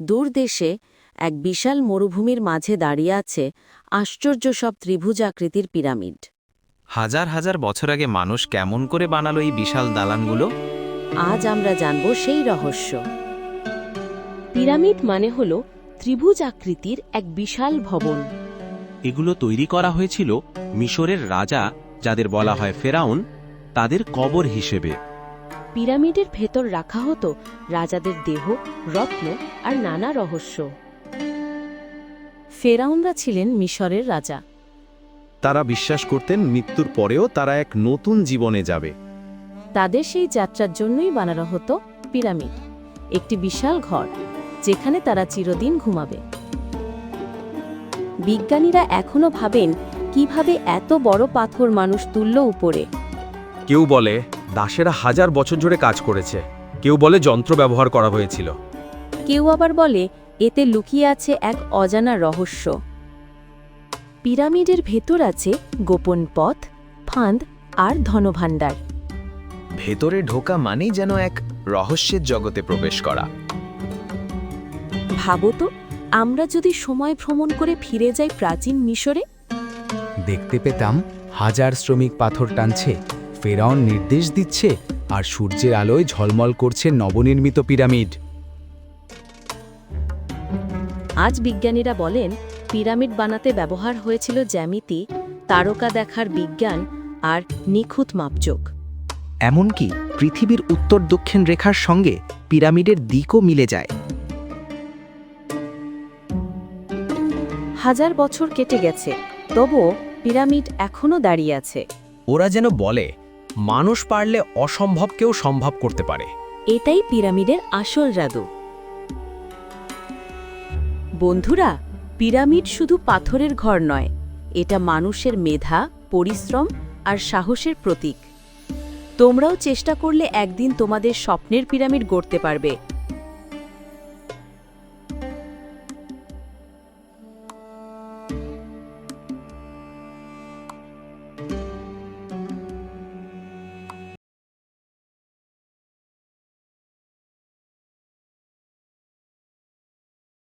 দূর দেশে এক বিশাল মরুভূমির মাঝে দাঁড়িয়ে আছে আশ্চর্য সব ত্রিভুজাকৃতির পিরামিড। হাজার হাজার বছর আগে মানুষ কেমন করে বানালো এই বিশাল দালানগুলো? আজ আমরা জানব সেই রহস্য। পিরামিড মানে হল ত্রিভুজ আকৃতির এক বিশাল ভবন। এগুলো তৈরি করা হয়েছিল মিশরের রাজা, যাদের বলা হয় ফেরাউন, তাদের কবর হিসেবে। পিরামিডের ভেতর রাখা হতো রাজাদের দেহ, রত্ন আর নানা রহস্য। ফেরাউনরা ছিলেন মিশরের রাজা। তারা বিশ্বাস করতেন মৃত্যুর পরেও তারা এক নতুন জীবনে যাবে। তাদের সেই যাত্রার জন্যই বানানো হতো পিরামিড, একটি বিশাল ঘর যেখানে তারা চিরদিন ঘুমাবে। বিজ্ঞানীরা এখনো ভাবেন কিভাবে এত বড় পাথর মানুষ তুলল উপরে। কেউ বলে দাসেরা হাজার বছর ধরে কাজ করেছে, কেউ বলে যন্ত্র ব্যবহার করা হয়েছিল। কেউ আবার বলে এতে লুকিয়ে আছে এক অজানা রহস্য। পিরামিডের ভেতর আছে গোপন পথ, ফাঁদ আর ধনভাণ্ডার। ভেতরে ঢোকা মানেই যেন এক রহস্যের জগতে প্রবেশ করা। ভাবো তো, আমরা যদি সময় ভ্রমণ করে ফিরে যাই প্রাচীন মিশরে। দেখতে পেতাম হাজার শ্রমিক পাথর টানছে, ফেরাউন নির্দেশ দিচ্ছে, আর সূর্যের আলোয় ঝলমল করছে নবনির্মিত পিরামিড। আজ বিজ্ঞানীরা বলেন পিরামিড বানাতে ব্যবহার হয়েছিল জ্যামিতি, তারকা দেখার বিজ্ঞান আর নিখুঁত মাপজোক। এমনকি পৃথিবীর উত্তর দক্ষিণ রেখার সঙ্গে পিরামিডের দিকও মিলে যায়। হাজার বছর কেটে গেছে, তবুও পিরামিড এখনো দাঁড়িয়ে আছে। ওরা যেন বলে মানুষ পারলে অসম্ভবকেও সম্ভব করতে পারে। এটাই পিরামিডের আসল জাদু। বন্ধুরা, পিরামিড শুধু পাথরের ঘর নয়, এটা মানুষের মেধা, পরিশ্রম আর সাহসের প্রতীক। তোমরাও চেষ্টা করলে একদিন তোমাদের স্বপ্নের পিরামিড গড়তে পারবে।